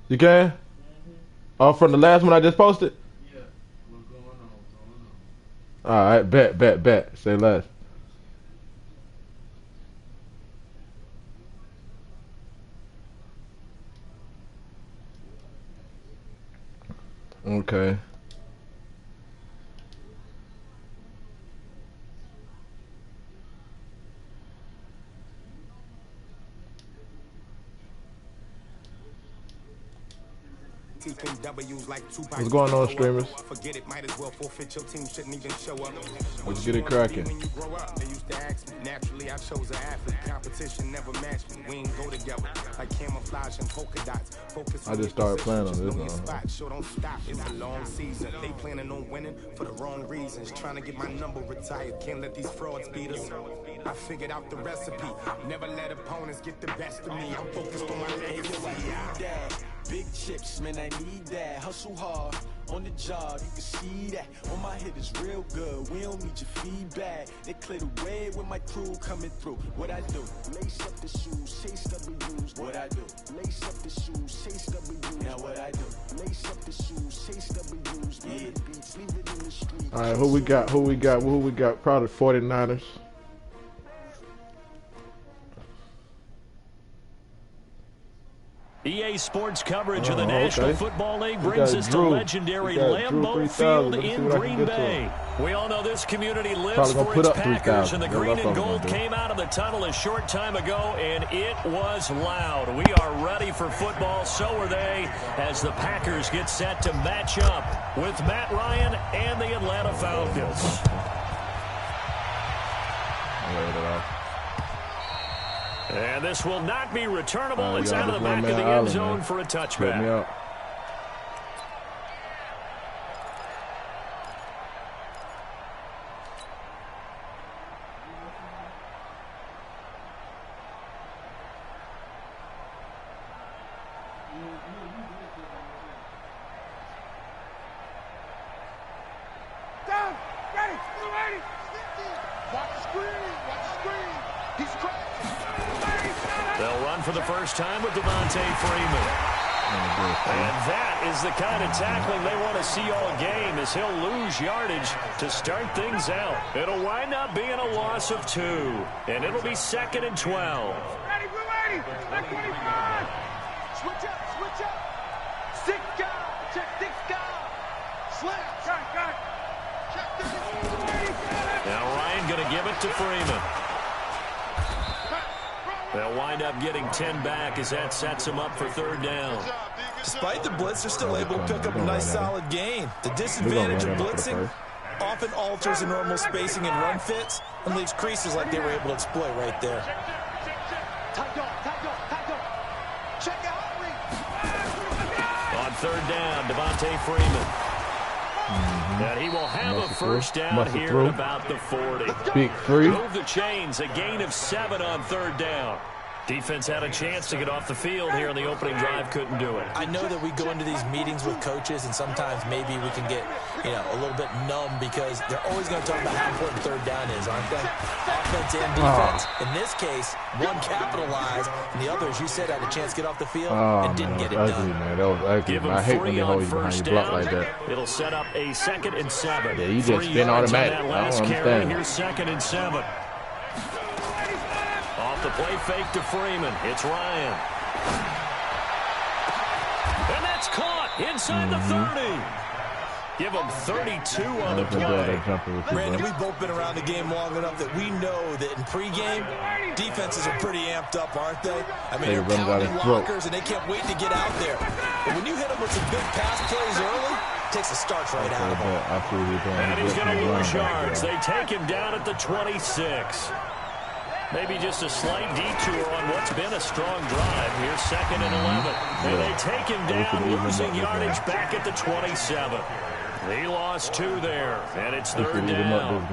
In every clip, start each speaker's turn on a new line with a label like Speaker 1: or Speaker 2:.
Speaker 1: You can? Oh, from the last one I just posted?
Speaker 2: Yeah. What's going on? What's going
Speaker 1: Alright, bet. Say less. Okay. What's going on, streamers? Let's get it cracking.
Speaker 3: Naturally, I chose an athlete. Competition never matched me. We ain't go together like camouflage and polka dots.
Speaker 1: I just started playing on this one.
Speaker 3: Show don't stop. It's a long season. They planning on winning for the wrong reasons. Trying to get my number retired. Can't let these frauds beat us. I figured out the recipe. Never let opponents get the best of me. I'm focused on my legacy. Big chips, man, I need that. Hustle hard on the job, you can see that. On my head is real good. We don't need your feedback. They clear the way with my crew coming through. What I do? Lace up the shoes, chase W's. What I do? Lace up the shoes, chase W's. Now what I do? Lace up the shoes, chase W's. Yeah. Beats, leave it in the street.
Speaker 1: All right, who we got? Probably 49ers.
Speaker 4: EA Sports coverage of the National Football League brings us to legendary Lambeau Field in Green Bay. We all know this community lives for its Packers, and the green and gold came out of the tunnel a short time ago, and it was loud. We are ready for football, so are they, as the Packers get set to match up with Matt Ryan and the Atlanta Falcons. And this will not be returnable. It's out of the back of the end zone for a touchback. Time with Devontae Freeman. And that is the kind of tackling they want to see all game, as he'll lose yardage to start things out. It'll wind up being a loss of 2, and it'll be 2nd and 12.
Speaker 3: Ready, we're ready. Back 25. Switch up. 6 guard. Check 6 guard. Slap. Got it. Check this.
Speaker 4: Now Ryan going to give it to Freeman. They'll wind up getting 10 back as that sets them up for 3rd down.
Speaker 5: Despite the blitz, they're still able to pick up a nice solid gain. The disadvantage of blitzing often alters the normal spacing and run fits and leaves creases like they were able to exploit right there.
Speaker 4: On 3rd down, Devontae Freeman. And he will have a first down here at about the 40.
Speaker 1: Big 3.
Speaker 4: Move the chains, a gain of 7 on 3rd down. Defense had a chance to get off the field here on the opening drive, couldn't do it.
Speaker 5: I know that we go into these meetings with coaches, and sometimes maybe we can get, a little bit numb because they're always going to talk about how important 3rd down is, aren't they? Offense and defense. In this case, one capitalized, and the others, you said, had a chance to get off the field and didn't get it done.
Speaker 1: Man. That was ugly.
Speaker 4: Give him
Speaker 1: I hate when
Speaker 4: 3
Speaker 1: they
Speaker 4: on
Speaker 1: hold you behind
Speaker 4: first
Speaker 1: you block
Speaker 4: down.
Speaker 1: like that.
Speaker 4: It'll set up a 2nd and 7.
Speaker 1: Yeah, you just
Speaker 4: 3
Speaker 1: spin
Speaker 4: yards
Speaker 1: automatic.
Speaker 4: on that
Speaker 1: I
Speaker 4: last
Speaker 1: don't
Speaker 4: carry.
Speaker 1: understand.
Speaker 4: Here's 2nd and 7. Off the play fake to Freeman. It's Ryan. And that's caught inside the 30. Give him 32 on the play.
Speaker 5: Brandon, we've both been around the game long enough that we know that in pregame, defenses are pretty amped up, aren't they? I mean, they're pounding blockers, and they can't wait to get out there. But when you hit them with some big pass plays early, it takes the starch right out of them.
Speaker 4: And he's going to lose yards. They take him down at the 26. Maybe just a slight detour on what's been a strong drive. Here's 2nd and 11. And they take him down, losing yardage back at the 27. He lost 2 there, and it's 3rd down.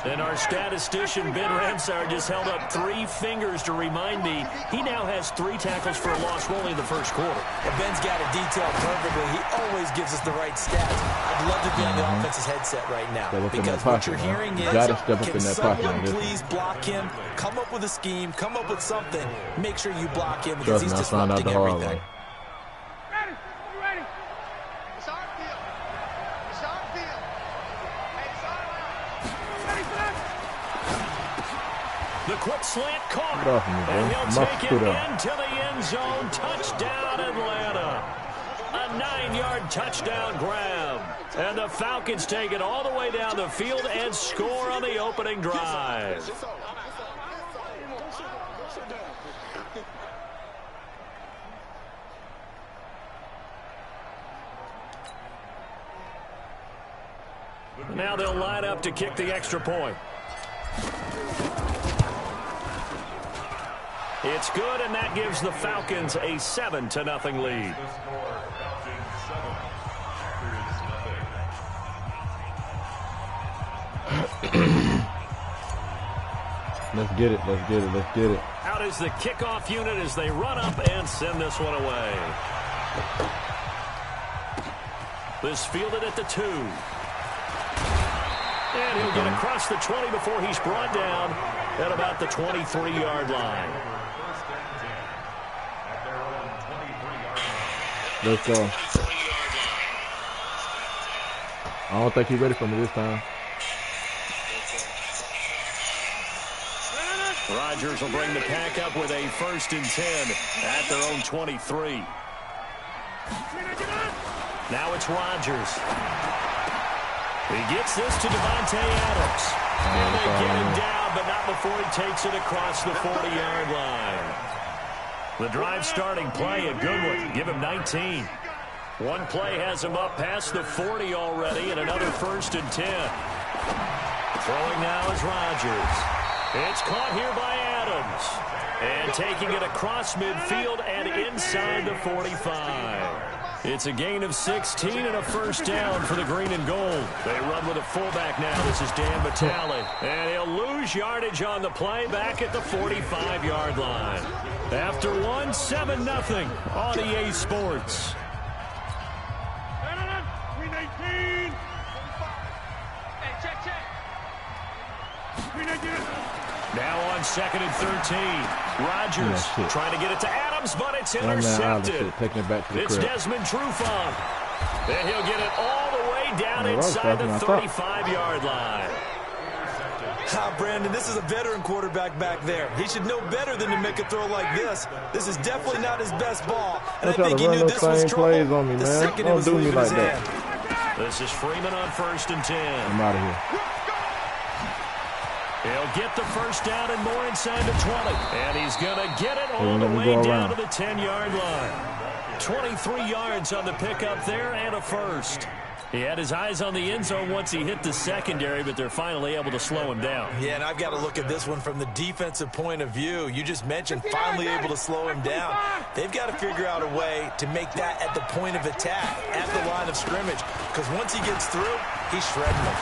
Speaker 4: And our statistician, Ben Ramsar, just held up 3 fingers to remind me he now has 3 tackles for a loss only in the first quarter.
Speaker 5: Well, Ben's got it detailed perfectly. He always gives us the right stats. I'd love to be on the offense's headset right now. Because what you're hearing is, can someone please block him? Come up with a scheme. Come up with something. Make sure you block him because he's disrupting everything.
Speaker 4: The quick slant caught.
Speaker 1: Get off me,
Speaker 4: And
Speaker 1: bro.
Speaker 4: he'll take it
Speaker 1: Muscular.
Speaker 4: into the end zone. Touchdown, Atlanta. A 9-yard touchdown grab. And the Falcons take it all the way down the field and score on the opening drive. Now they'll line up to kick the extra point. It's good, and that gives the Falcons a 7-0 lead.
Speaker 1: Let's get it. Let's get it. Let's get it.
Speaker 4: Out is the kickoff unit as they run up and send this one away. This fielded at the 2. And he'll get across the 20 before he's brought down at about the 23-yard line.
Speaker 1: Let's go. I don't think he's ready for me this time.
Speaker 4: Rodgers will bring the pack up with a 1st and 10 at their own 23. Now it's Rodgers. He gets this to Devontae Adams. And they get him down, but not before he takes it across the 40-yard line. The drive starting play, a good one. Give him 19. One play has him up past the 40 already, and another 1st and 10. Throwing now is Rodgers. It's caught here by Adams. And taking it across midfield and inside the 45. It's a gain of 16 and a 1st down for the green and gold. They run with a fullback now. This is Dan Vitale. And he'll lose yardage on the play back at the 45-yard line. After one, 7-0 on EA Sports. Now on 2nd and 13. Rodgers trying to get it to Adams, but it's intercepted.
Speaker 1: Taking it back to the
Speaker 4: It's
Speaker 1: crib.
Speaker 4: Desmond Trufant. And he'll get it all the way down inside the 35-yard line.
Speaker 5: Brandon, this is a veteran quarterback back there. He should know better than to make a throw like this. This is definitely not his best ball. And I think he knew this was trouble
Speaker 1: plays on me,
Speaker 5: the
Speaker 1: man.
Speaker 5: second it
Speaker 1: Don't
Speaker 5: was
Speaker 1: do me
Speaker 5: leaving
Speaker 1: like
Speaker 5: his
Speaker 1: that.
Speaker 5: hand.
Speaker 4: This is Freeman on 1st and 10.
Speaker 1: I'm out of here.
Speaker 4: He'll get the 1st down and more inside the 20. And he's going to get it all the
Speaker 1: let me
Speaker 4: way
Speaker 1: go
Speaker 4: down
Speaker 1: around.
Speaker 4: to the 10-yard line. 23 yards on the pickup there and a 1st. He had his eyes on the end zone once he hit the secondary, but they're finally able to slow him down.
Speaker 5: Yeah, and I've got to look at this one from the defensive point of view. You just mentioned finally able to slow him down. They've got to figure out a way to make that at the point of attack, at the line of scrimmage, because once he gets through, he's shredding them.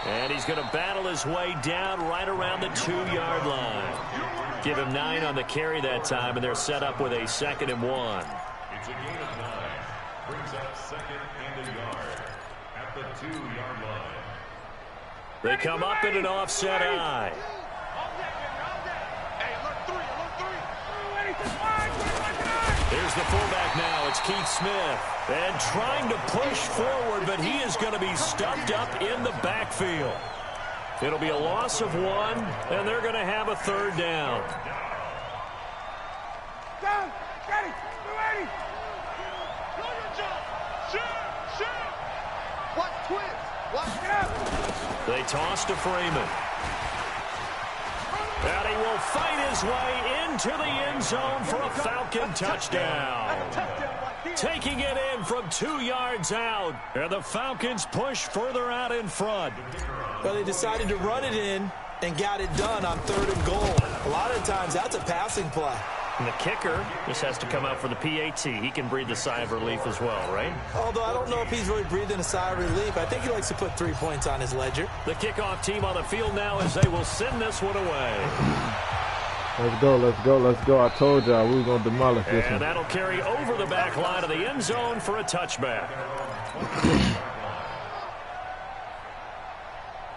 Speaker 4: And he's going to battle his way down right around the 2-yard line. Give him 9 on the carry that time, and they're set up with a 2nd and 1.
Speaker 6: It's a gain of 9. Brings up 2nd and a yard at the 2-yard line.
Speaker 4: They come up in an offset eye. Here's the fullback now. It's Keith Smith. And trying to push forward, but he is going to be stuffed up in the backfield. It'll be a loss of 1, and they're going to have a 3rd down. They toss to Freeman. And he will fight his way into the end zone for a Falcon touchdown. Taking it in from 2 yards out. And the Falcons push further out in front.
Speaker 5: Well, they decided to run it in and got it done on 3rd and goal. A lot of times, that's a passing play.
Speaker 4: And the kicker just has to come out for the PAT. He can breathe a sigh of relief as well, right?
Speaker 5: Although I don't know if he's really breathing a sigh of relief. I think he likes to put 3 points on his ledger.
Speaker 4: The kickoff team on the field now as they will send this one away.
Speaker 1: Let's go, let's go, let's go. I told y'all we were going to demolish this
Speaker 4: And
Speaker 1: one.
Speaker 4: that'll carry over the back line of the end zone for a touchback.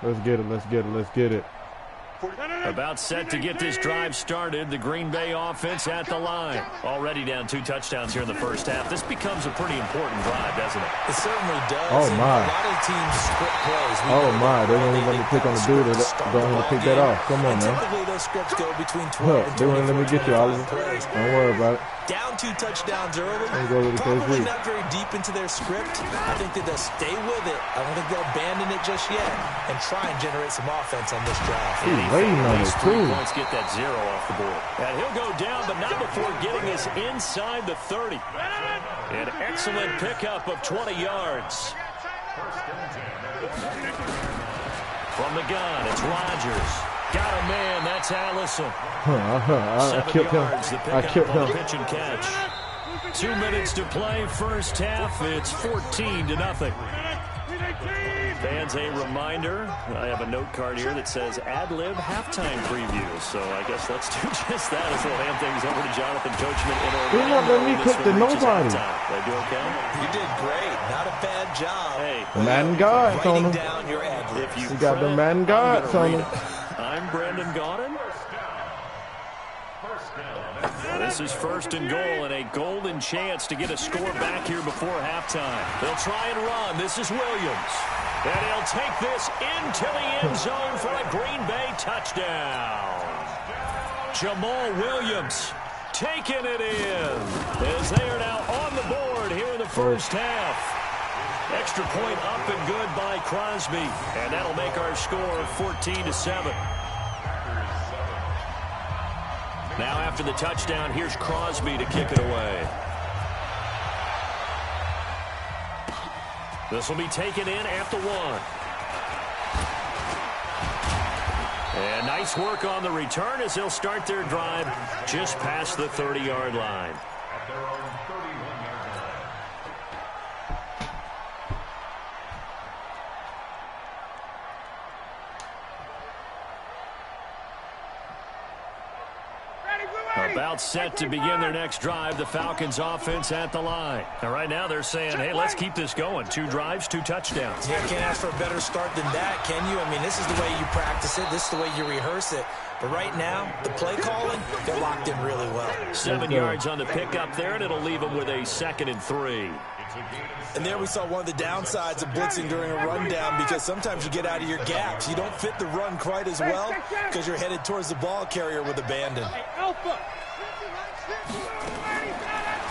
Speaker 1: Let's get it, let's get it, let's get it.
Speaker 4: About set to get this drive started. The Green Bay offense at the line. Already down 2 touchdowns here in the first half. This becomes a pretty important drive, doesn't it?
Speaker 5: It certainly does.
Speaker 1: Oh, my.
Speaker 5: A lot of teams script plays.
Speaker 1: Oh, my. They don't even let me pick on the dude. They don't want to pick that off. Come on, man.
Speaker 5: Typically, those scripts go between 12 and 24.
Speaker 1: They won't let me get you, Oliver. Don't worry about it.
Speaker 5: Down 2 touchdowns early.
Speaker 1: Go
Speaker 5: Probably not very deep into their script. I think that they'll stay with it. I don't think they'll abandon it just yet and try and generate some offense on this drive.
Speaker 1: He's waiting on it, too.
Speaker 4: Points get that 0 off the board. And he'll go down, but not before getting us inside the 30. An excellent pickup of 20 yards. From the gun, it's Rodgers. Got a man, that's Allison.
Speaker 1: I killed him. I killed him.
Speaker 4: Pitch and catch. 2 minutes to play, first half. It's 14-0. Fans, a reminder. I have a note card here that says ad-lib halftime preview. So I guess let's do just that as we'll hand things over to Jonathan Coachman in Orlando.
Speaker 1: You're not letting me click to nobody.
Speaker 4: Did I do okay?
Speaker 5: You did great. Not a bad job.
Speaker 4: Hey,
Speaker 1: MaddenGoat on him.
Speaker 5: Down your ad-lib.
Speaker 4: If you
Speaker 1: got the MaddenGoat on him.
Speaker 4: I'm Brandon Gaudin. This is first and goal and a golden chance to get a score back here before halftime. They'll try and run. This is Williams. And he'll take this into the end zone for a Green Bay touchdown. Jamal Williams taking it in as they are now on the board here in the first half. Extra point up and good by Crosby. And that'll make our score 14-7. Now after the touchdown, here's Crosby to kick it away. This will be taken in at the 1. And nice work on the return as they'll start their drive just past the 30-yard line.
Speaker 6: At their own 31-yard line.
Speaker 4: About set to begin their next drive, the Falcons offense at the line. And right now they're saying, hey, let's keep this going. 2 drives, 2 touchdowns.
Speaker 5: Yeah, can't ask for a better start than that, can you? I mean, this is the way you practice it. This is the way you rehearse it. But right now, the play calling, they're locked in really well.
Speaker 4: 7 yards on the pickup there, and it'll leave them with a 2nd and 3.
Speaker 5: And there we saw one of the downsides of blitzing during a rundown because sometimes you get out of your gaps. You don't fit the run quite as well because you're headed towards the ball carrier with abandon.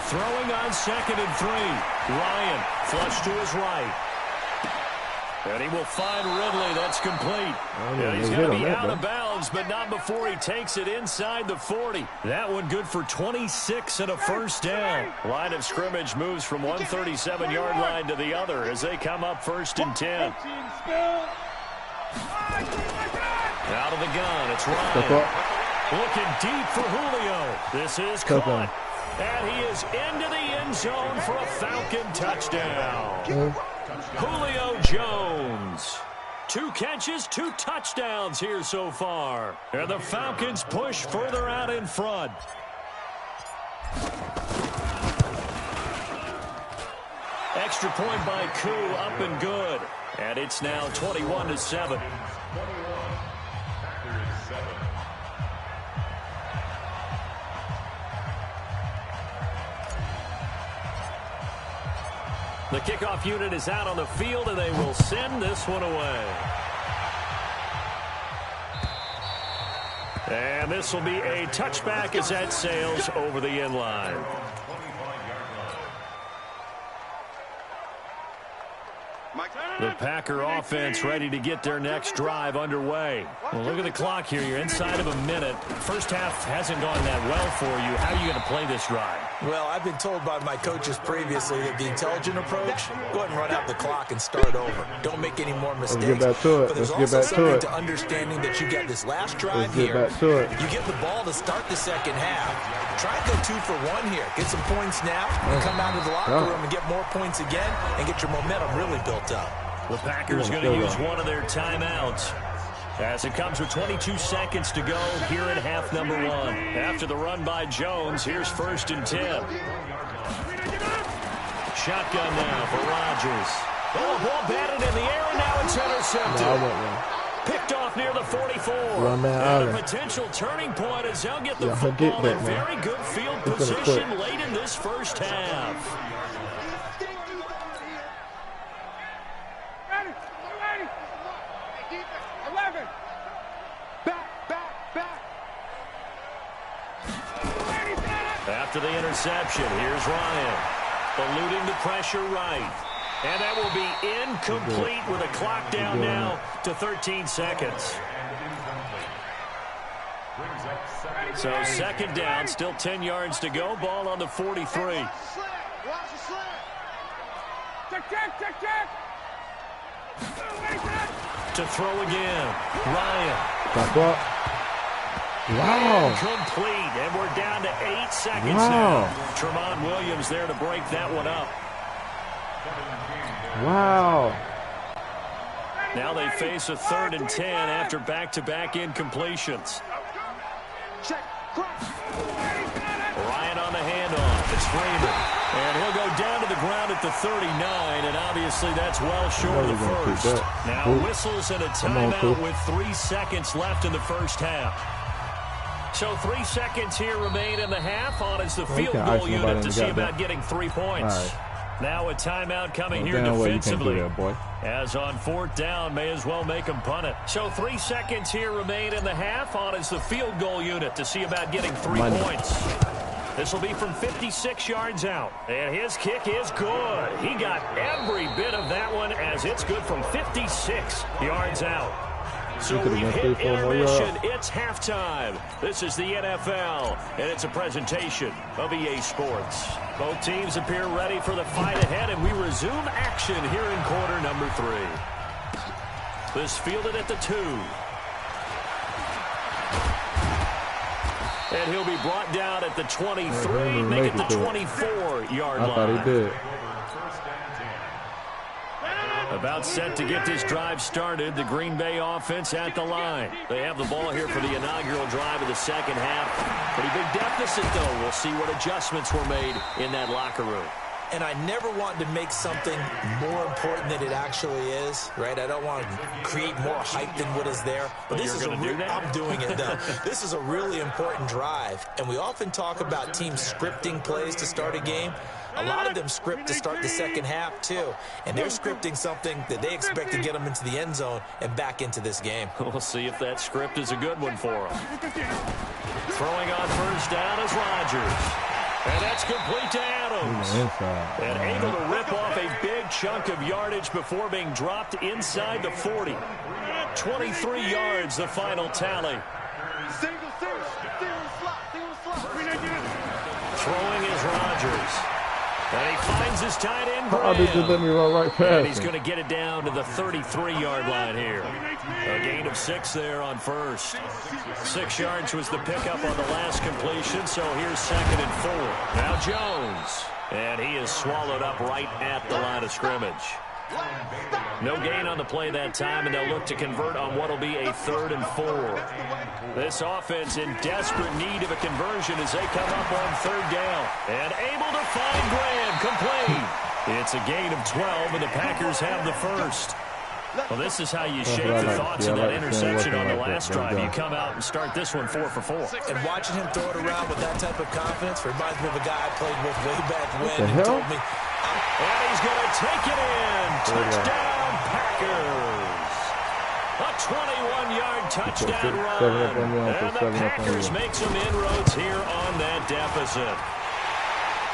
Speaker 4: Throwing on 2nd and 3. Ryan flush to his right. And he will find Ridley. That's complete. Yeah, he's going to be out of bounds, but not before he takes it inside the 40. That one good for 26 and a first down. Line of scrimmage moves from one 37-yard line to the other as they come up 1st and 10. Out of the gun, it's Ryan. Looking deep for Julio. This is caught. And he is into the end zone for a Falcon touchdown. Julio Jones. 2 catches, 2 touchdowns here so far. And the Falcons push further out in front. Extra point by Koo, up and good. And it's now 21-7. The kickoff unit is out on the field, and they will send this one away. And this will be a touchback as that sails over the end line. The Packer offense ready to get their next drive underway. Well, look at the clock here. You're inside of a minute. First half hasn't gone that well for you. How are you going to play this drive?
Speaker 5: Well, I've been told by my coaches previously that the intelligent approach, go ahead and run out the clock and start over. Don't make any more mistakes.
Speaker 1: Let's get back to it.
Speaker 5: But there's also something to understanding that you got this last drive here.
Speaker 1: Back to it.
Speaker 5: You get the ball to start the second half. Try and go 2 for 1 here. Get some points now and come out of the locker room and get more points again and get your momentum really built up.
Speaker 4: The Packers going to use one of their timeouts as it comes with 22 seconds to go here in half number 1. After the run by Jones, here's 1st and 10. Shotgun now for Rodgers. Oh, ball batted in the air, and now it's intercepted. Picked off near the 44.
Speaker 1: Run, man,
Speaker 4: and
Speaker 1: Allen.
Speaker 4: a potential turning point as they'll get the
Speaker 1: Yeah,
Speaker 4: football
Speaker 1: get
Speaker 4: in
Speaker 1: that, man.
Speaker 4: very good field
Speaker 1: He's gonna
Speaker 4: position
Speaker 1: quit.
Speaker 4: late in this first half.
Speaker 7: Ready. 11. Back.
Speaker 4: After the interception, here's Ryan. Eluding the pressure right. And that will be incomplete with a clock down now to 13 seconds. So second down, still 10 yards to go. Ball on the 43.
Speaker 7: Watch the slant. Check.
Speaker 4: To throw again. Ryan.
Speaker 1: Back up. Wow.
Speaker 4: Complete, and we're down to 8 seconds
Speaker 1: Wow.
Speaker 4: now. Tremont Williams there to break that one up.
Speaker 1: Wow.
Speaker 4: Now they face a 3rd and 10 after back-to-back incompletions.
Speaker 7: Check.
Speaker 4: Ryan on the handoff. It's Freeman. And he'll go down to the ground at the 39, and obviously that's well short of the first. Now whistles and a timeout with 3 seconds left in the first half. So 3 seconds here remain in the half on as the field goal unit to see about getting 3 points. Now a timeout coming here defensively. As on 4th down, may as well make him punt it. So 3 seconds here remain in the half on as the field goal unit to see about getting 3 points. This will be from 56 yards out. And his kick is good. He got every bit of that one as it's good from 56 yards out. So we've hit intermission. It's halftime. This is the NFL, and it's a presentation of EA Sports. Both teams appear ready for the fight ahead, and we resume action here in quarter number 3. This fielded at the 2. And he'll be brought down at the 23, make it the 24-yard line.
Speaker 1: I thought he did.
Speaker 4: About set to get this drive started, the Green Bay offense at the line. They have the ball here for the inaugural drive of the second half. Pretty big deficit, though. We'll see what adjustments were made in that locker room.
Speaker 5: And I never want to make something more important than it actually is, right? I don't want to create more hype than what is there. But this is I'm doing it, though. This is a really important drive. And we often talk about teams scripting plays to start a game. A lot of them script to start the second half, too. And they're scripting something that they expect to get them into the end zone and back into this game.
Speaker 4: We'll see if that script is a good one for them. Throwing on first down is Rodgers. And that's complete to Adams. And able to rip off a big chunk of yardage before being dropped inside the 40. 23 yards, the final tally.
Speaker 7: Single slot.
Speaker 4: Throwing is Rodgers. And he finds his tight end,
Speaker 1: How did you let me run right past
Speaker 4: and he's
Speaker 1: him?
Speaker 4: going to get it down to the 33-yard line here. A gain of 6 there on first. 6 yards was the pickup on the last completion, so here's 2nd and 4. Now Jones. And he is swallowed up right at the line of scrimmage. No gain on the play that time, and they'll look to convert on what will be a 3rd and 4. This offense in desperate need of a conversion as they come up on 3rd down. And able to find Graham, complete. It's a gain of 12, and the Packers have the first. Well, this is how you shape the thoughts of that interception on the last drive. You come out and start this one 4 for 4.
Speaker 5: And watching him throw it around with that type of confidence reminds me of a guy I played with way back when
Speaker 1: the
Speaker 5: who
Speaker 1: hell?
Speaker 5: told me,
Speaker 4: And he's going to take it in. Touchdown, Packers. A 21-yard touchdown run. And the Packers make some inroads here on that deficit.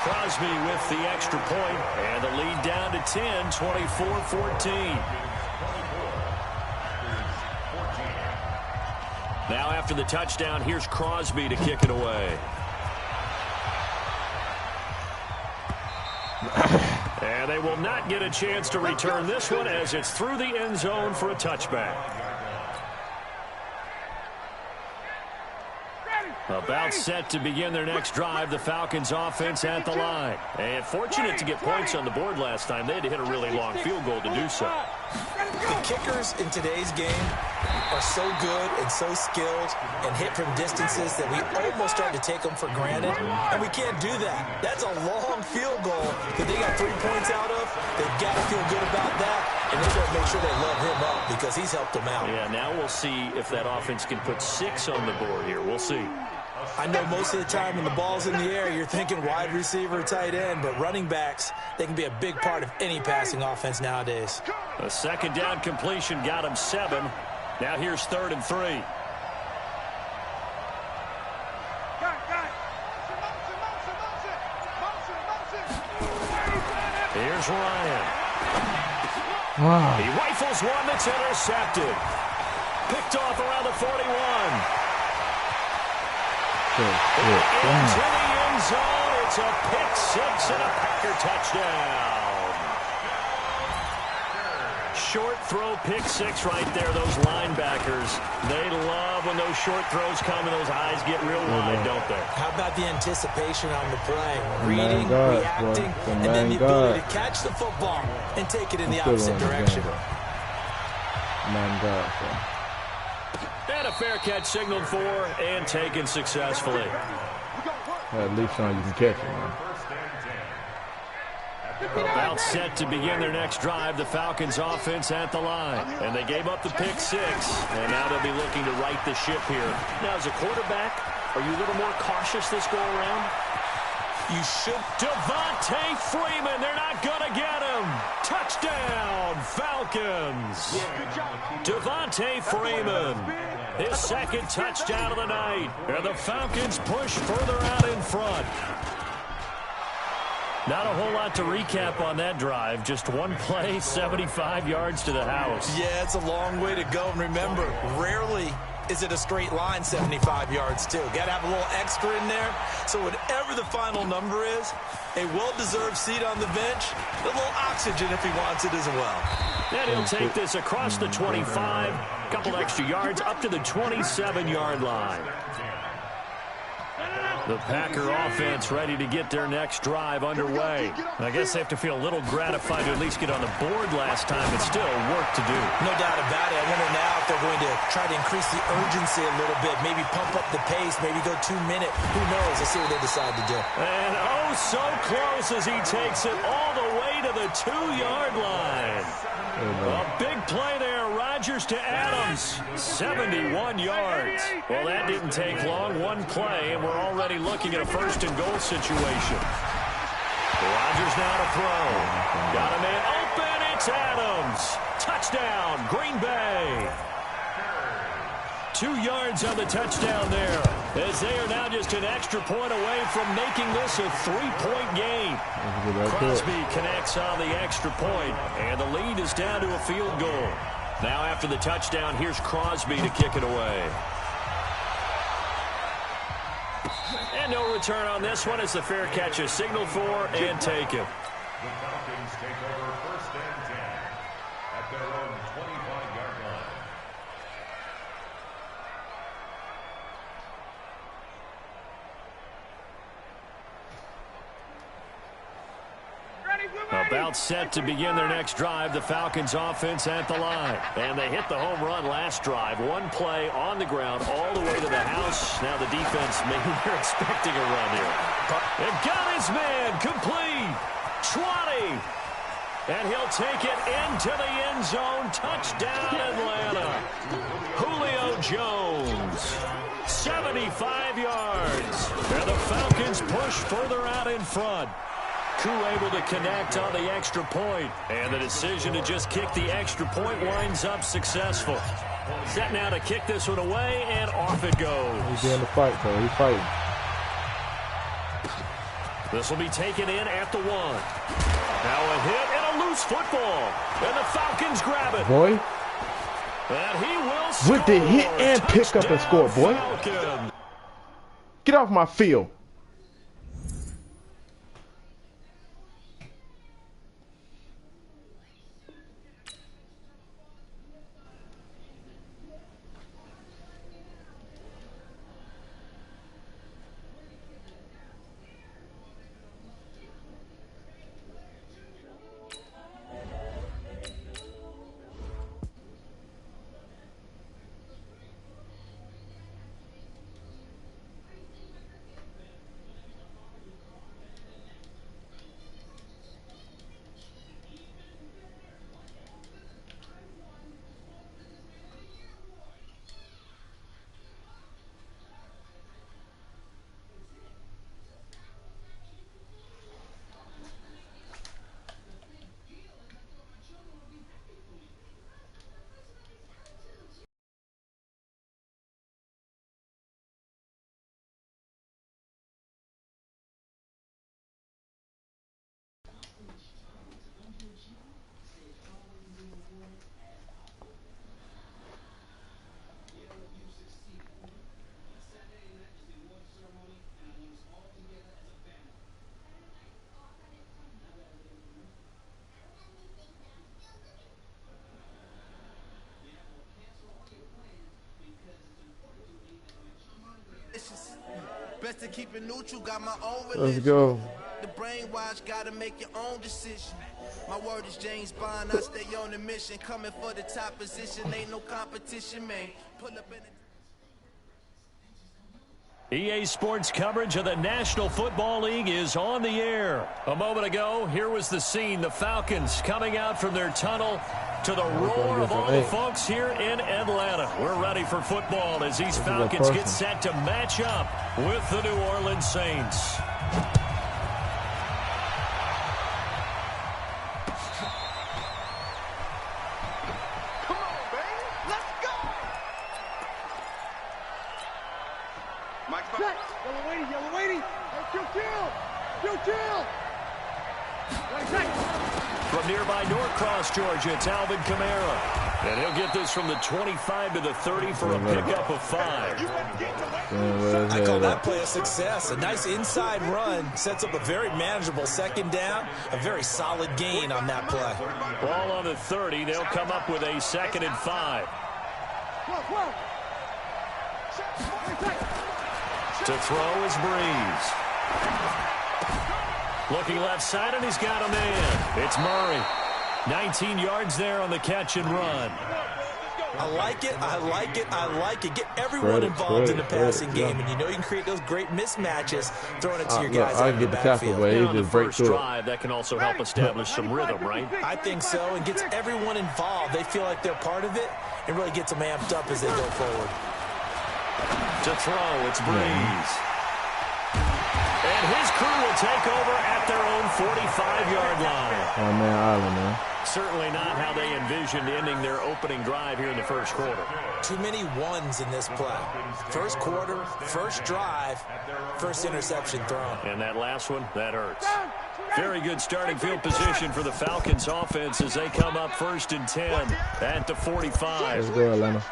Speaker 4: Crosby with the extra point, and the lead down to 10, 24-14. Now after the touchdown, here's Crosby to kick it away. And they will not get a chance to return this one as it's through the end zone for a touchback. About set to begin their next drive, the Falcons offense at the line. And fortunate to get points on the board last time. They had to hit a really long field goal to do so.
Speaker 5: the kickers in today's game are so good and so skilled and hit from distances that we almost start to take them for granted, and we can't do that. That's a long field goal that they got 3 points out of. They've got to feel good about that, and they better make sure they love him up because he's helped them out.
Speaker 4: Yeah, now we'll see if that offense can put 6 on the board here. We'll see.
Speaker 5: I know most of the time when the ball's in the air, you're thinking wide receiver, tight end, but running backs, they can be a big part of any passing offense nowadays.
Speaker 4: A second down completion got him 7. Now here's 3rd and 3. Here's Ryan.
Speaker 1: Wow.
Speaker 4: He rifles one that's intercepted. Picked off around the 41. Into the end zone. It's a pick 6 and a Packer touchdown. Short throw, pick 6 right there. Those linebackers, they love when those short throws come and those eyes get real wide, don't they?
Speaker 5: How about the anticipation on the play? Reading, reacting, and then the ability to catch the football and take it in the opposite direction.
Speaker 4: And a fair catch signaled for and taken successfully.
Speaker 1: At least you can catch it, man.
Speaker 4: About set to begin their next drive, the Falcons offense at the line. And they gave up the pick 6, and now they'll be looking to right the ship here. Now, as a quarterback, are you a little more cautious this go-around?
Speaker 5: You should.
Speaker 4: Devontae Freeman, they're not going to get him. Touchdown, Falcons. Devontae Freeman, his 2nd touchdown of the night. And the Falcons push further out in front. Not a whole lot to recap on that drive. Just one play, 75 yards to the house.
Speaker 5: Yeah, it's a long way to go. And remember, rarely is it a straight line 75 yards, too. Got to have a little extra in there. So whatever the final number is, a well-deserved seat on the bench, a little oxygen if he wants it as well.
Speaker 4: And he'll take this across the 25, a couple extra yards, up to the 27-yard line. The Packer offense ready to get their next drive underway. I guess they have to feel a little gratified to at least get on the board last time, but still work to do.
Speaker 5: No doubt about it. I wonder now if they're going to try to increase the urgency a little bit, maybe pump up the pace, maybe go 2-minute. Who knows? Let's see what they decide to do.
Speaker 4: And oh, so close as he takes it all the way to the 2-yard line. A big play there. Rodgers to Adams. 71 yards. Well, that didn't take long. One play, and we're already looking at a 1st and goal situation. Rodgers now to throw. Got a man open. It's Adams. Touchdown, Green Bay. 2 yards on the touchdown there, as they are now just an extra point away from making this a 3-point game. Crosby connects on the extra point, and the lead is down to a field goal. Now after the touchdown, here's Crosby to kick it away. And no return on this one as the fair catch is signaled for and taken.
Speaker 6: The Falcons take over 1st and 10 at their own 25-yard line.
Speaker 4: About set to begin their next drive, the Falcons offense at the line. And they hit the home run last drive. One play on the ground all the way to the house. Now the defense, maybe they're expecting a run here. And got his man complete. 20. And he'll take it into the end zone. Touchdown, Atlanta. Julio Jones. 75 yards. And the Falcons push further out in front. Koo able to connect on the extra point. And the decision to just kick the extra point winds up successful. Set now to kick this one away, and off it goes.
Speaker 1: He's in the fight, though. He's fighting.
Speaker 4: This will be taken in at the 1. Now a hit and a loose football. And the Falcons grab it.
Speaker 1: Boy.
Speaker 4: And he will score.
Speaker 1: With the hit and pick up and score, boy.
Speaker 4: Falcons.
Speaker 1: Get off my field.
Speaker 3: Best to keep it neutral, got my own
Speaker 1: Let's
Speaker 3: religion.
Speaker 1: go.
Speaker 3: The brainwash, gotta make your own decision. My word is James Bond, I stay on the mission. Coming for the top position, ain't no competition, man. Pull up in
Speaker 4: EA Sports coverage of the National Football League is on the air. A moment ago, here was the scene. The Falcons coming out from their tunnel to the roar of all the folks here in Atlanta. We're ready for football as these Falcons get set to match up with the New Orleans Saints.
Speaker 7: Come on, baby. Let's go. Mike's back. Yellow waiting. Hey, kill.
Speaker 4: From nearby Norcross, Georgia, it's Alvin Kamara. And he'll get this from the 25 to the 30 for a pickup of 5.
Speaker 5: I call that play a success. A nice inside run sets up a very manageable second down. A very solid gain on that play.
Speaker 4: Ball on the 30. They'll come up with a 2nd and 5. To throw is Breeze. Looking left side, and he's got a man. It's Murray. 19 yards there on the catch and run.
Speaker 5: I like it. Get everyone involved in the passing game, and you know you can create those great mismatches throwing it to your guys out in the backfield.
Speaker 4: On the first drive, that can also help establish some rhythm, right?
Speaker 5: I think so, and gets everyone involved. They feel like they're part of it, and really gets them amped up as they go forward.
Speaker 4: To throw, it's Breeze. And his crew will take over at their own 45-yard line.
Speaker 1: Oh, man, Island, man.
Speaker 4: Certainly not how they envisioned ending their opening drive here in the first quarter.
Speaker 5: Too many ones in this play. First quarter, first drive, first interception thrown.
Speaker 4: And that last one, that hurts. Very good starting field position for the Falcons offense as they come up 1st and 10 at the 45.
Speaker 1: Let's go, Atlanta.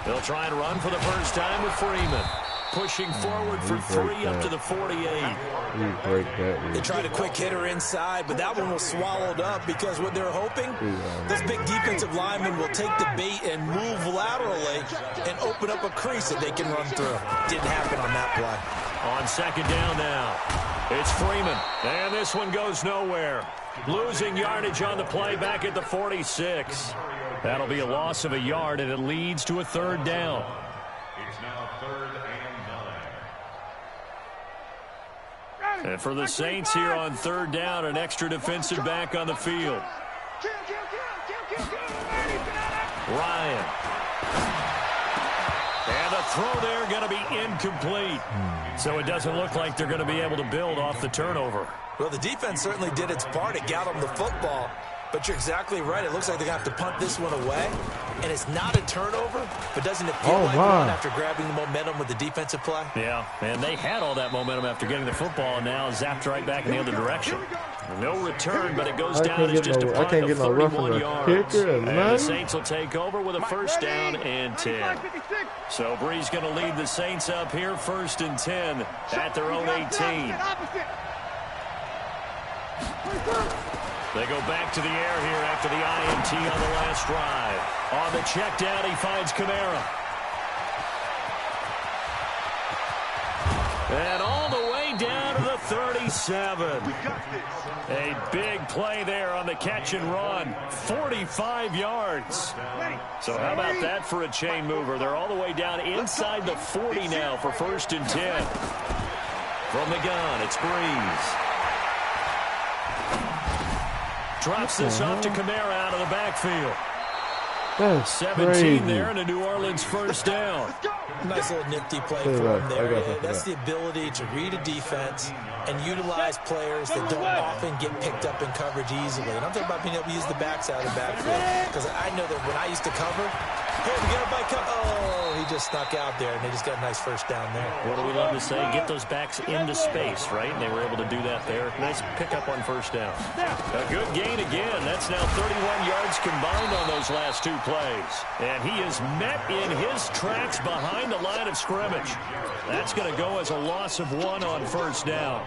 Speaker 4: They'll try and run for the first time with Freeman. Pushing forward for 3 up to the 48.
Speaker 5: They tried a quick hitter inside, but that one was swallowed up because what they're hoping, this big defensive lineman will take the bait and move laterally and open up a crease that they can run through. Didn't happen on that play.
Speaker 4: On 2nd down now, it's Freeman. And this one goes nowhere. Losing yardage on the play back at the 46. That'll be a loss of a yard, and it leads to a 3rd down.
Speaker 6: It's now 3rd and 9.
Speaker 4: And for the Saints here on 3rd down, an extra defensive back on the field. Ryan. And the throw there going to be incomplete. So it doesn't look like they're going to be able to build off the turnover.
Speaker 5: Well, the defense certainly did its part. It got them the football. But you're exactly right. It looks like they're going to have to punt this one away. And it's not a turnover, but doesn't it feel like one after grabbing the momentum with the defensive play?
Speaker 4: Yeah, and they had all that momentum after getting the football, and now zapped right back in the other direction. No return, but it goes down as just a punt of 31 yards. And the Saints will take over with a 1st down and 10. So Breeze going to lead the Saints up here 1st and 10 at their own 18. They go back to the air here after the INT on the last drive. On the check down, he finds Kamara. And all the way down to the 37. A big play there on the catch and run. 45 yards. So how about that for a chain mover? They're all the way down inside the 40 now for 1st and 10. From the gun, it's Breeze. Drops this off to Kamara out of the backfield.
Speaker 1: That's
Speaker 4: 17
Speaker 1: crazy.
Speaker 4: there and a New Orleans 1st down.
Speaker 5: Nice little nifty play for him there. That's the ability to read a defense and utilize players that don't often get picked up in coverage easily. And I'm talking about being able to use the backside of the backfield. Because I know that when I used to cover, hey, we got a bike. Oh, he just snuck out there, and they just got a nice 1st down there.
Speaker 4: What do we love to say? Get those backs into space, right? And they were able to do that there. Nice pickup on 1st down. A good gain again. That's now 31 yards combined on those last 2 plays. And he is met in his tracks behind the line of scrimmage. That's going to go as a loss of 1 on 1st down.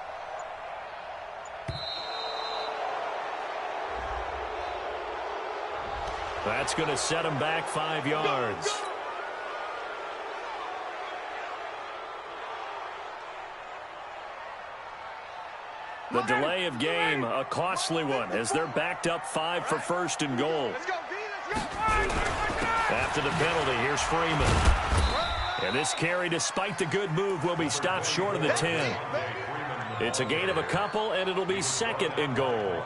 Speaker 4: That's going to set him back 5 yards. The delay of game, a costly one, as they're backed up 5 for 1st and goal. After the penalty, here's Freeman. And this carry, despite the good move, will be stopped short of the 10. It's a gain of a couple, and it'll be 2nd and goal.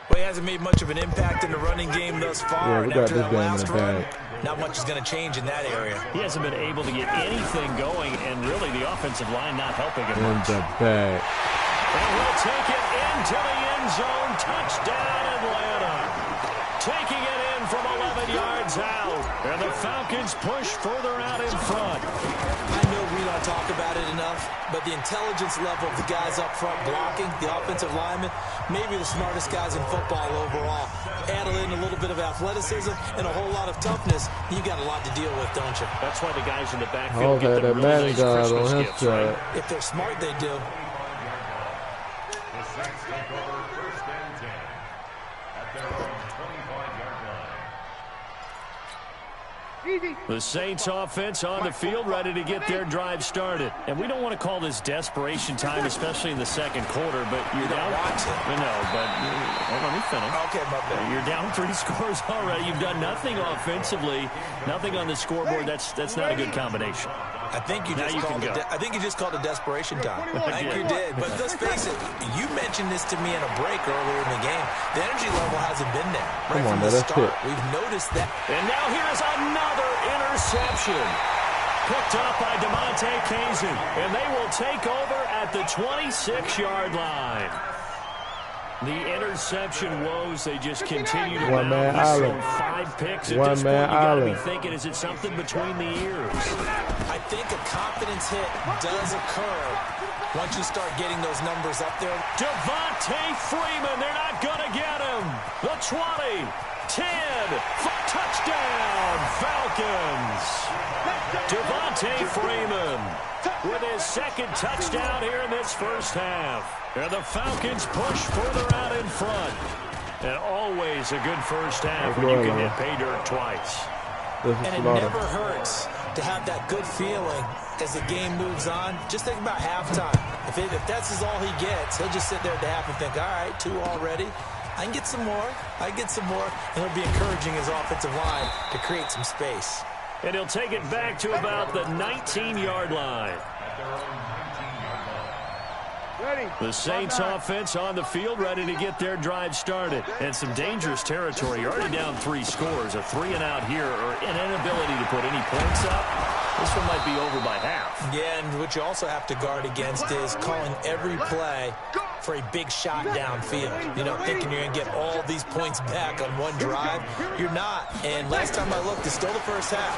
Speaker 5: Well, he hasn't made much of an impact in the running game thus far.
Speaker 1: Yeah, we
Speaker 5: and
Speaker 1: got
Speaker 5: after
Speaker 1: this
Speaker 5: that
Speaker 1: game
Speaker 5: last
Speaker 1: in the
Speaker 5: run,
Speaker 1: bag.
Speaker 5: not much is going to change in that area.
Speaker 4: He hasn't been able to get anything going, and really the offensive line not helping him
Speaker 1: In
Speaker 4: much.
Speaker 1: the bag.
Speaker 4: And he'll take it into the end zone. Touchdown, Atlanta. Taking it in from 11 yards out. And the Falcons push further out in front.
Speaker 5: I know we don't talk about it enough, but the intelligence level of the guys up front blocking, the offensive linemen, maybe the smartest guys in football overall. Add in a little bit of athleticism and a whole lot of toughness, you got a lot to deal with, don't you?
Speaker 4: That's why the guys in the backfield
Speaker 1: Okay,
Speaker 4: get
Speaker 1: that
Speaker 4: the really nice
Speaker 1: MaddenGoat
Speaker 4: Christmas
Speaker 1: on his
Speaker 4: gifts, right?
Speaker 1: side.
Speaker 5: If they're smart, they do.
Speaker 6: The Saints take over 1st and 10 at their own 25-yard line.
Speaker 4: The Saints offense on the field, ready to get their drive started. And we don't want to call this desperation time, especially in the 2nd quarter, but you're down.
Speaker 5: Watch it.
Speaker 4: No, but let me finish.
Speaker 5: Okay, my bad.
Speaker 4: You're down 3 scores already. You've done nothing offensively, nothing on the scoreboard. That's not a good combination.
Speaker 5: I think you just called a desperation time. I think you did. But let's face it, you mentioned this to me in a break earlier in the game. The energy level hasn't been there. Right
Speaker 1: Come on,
Speaker 5: from the
Speaker 1: that's
Speaker 5: start.
Speaker 1: it.
Speaker 5: We've noticed that.
Speaker 4: And now here's another interception. Picked up by DeMonte Kazin. And they will take over at the 26-yard line. The interception woes, they just continue to
Speaker 1: One man
Speaker 4: mount. He's
Speaker 1: island.
Speaker 4: thrown 5 picks. At
Speaker 1: One
Speaker 4: this
Speaker 1: man
Speaker 4: point, you got to be
Speaker 1: island.
Speaker 4: thinking, is it something between the ears?
Speaker 5: I think a confidence hit does occur once you start getting those numbers up there.
Speaker 4: Devontae Freeman, they're not going to get him. The 20, 10, touchdown, Falcons. Devontae Freeman with his 2nd touchdown here in this 1st half. And the Falcons push further out in front. And always a good 1st half when you can hit pay dirt twice.
Speaker 5: And it never hurts to have that good feeling as the game moves on. Just think about halftime. If that's all he gets, he'll just sit there at the half and think, all right, 2 already. I can get some more. I get some more. And he'll be encouraging his offensive line to create some space.
Speaker 4: And he'll take it back to about the 19-yard line. The Saints offense on the field, ready to get their drive started. And some dangerous territory. You're already down 3 scores. A 3-and-out here, or an inability to put any points up. This one might be over by half.
Speaker 5: Yeah, and what you also have to guard against is calling every play for a big shot downfield. You know, thinking you're going to get all these points back on one drive. You're not. And last time I looked, it's still the 1st half.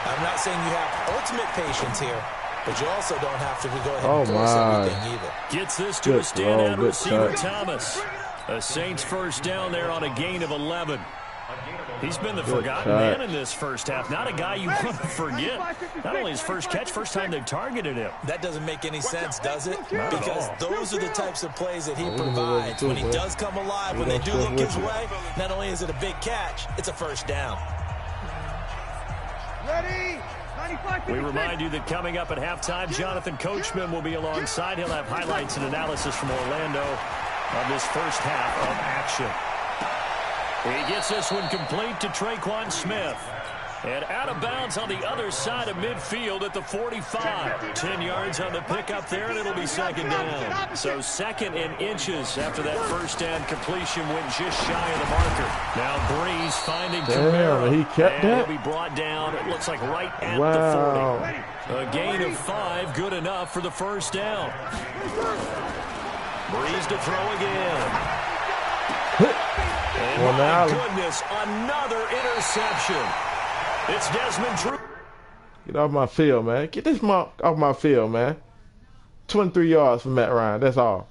Speaker 5: I'm not saying you have ultimate patience here, but you also don't have to go ahead and force everything either.
Speaker 4: Gets this to a standout receiver, Thomas. A Saints 1st down there on a gain of 11. He's been the forgotten man in this 1st half. Not a guy you want to forget. Not only his first catch, first time they've targeted him.
Speaker 5: That doesn't make any sense, does it?
Speaker 4: Not
Speaker 5: because those are the types of plays that he provides. When he does come alive, when they do look his way, not only is it a big catch, it's a 1st down.
Speaker 4: We remind you that coming up at halftime, Jonathan Coachman will be alongside. He'll have highlights and analysis from Orlando on this 1st half of action. He gets this one complete to Traquan Smith. And out of bounds on the other side of midfield at the 45. 10 yards on the pickup there, and it'll be 2nd down. So 2nd and inches after that 1st down completion went just shy of the marker. Now Breeze finding Kamara.
Speaker 1: He kept that?
Speaker 4: He'll be brought down, it looks like right at the 40. A gain of 5, good enough for the 1st down. Breeze to throw again. And my goodness, another interception. It's Desmond Drew.
Speaker 1: Get off my field, man. Get this off my field, man. 23 yards for Matt Ryan. That's all.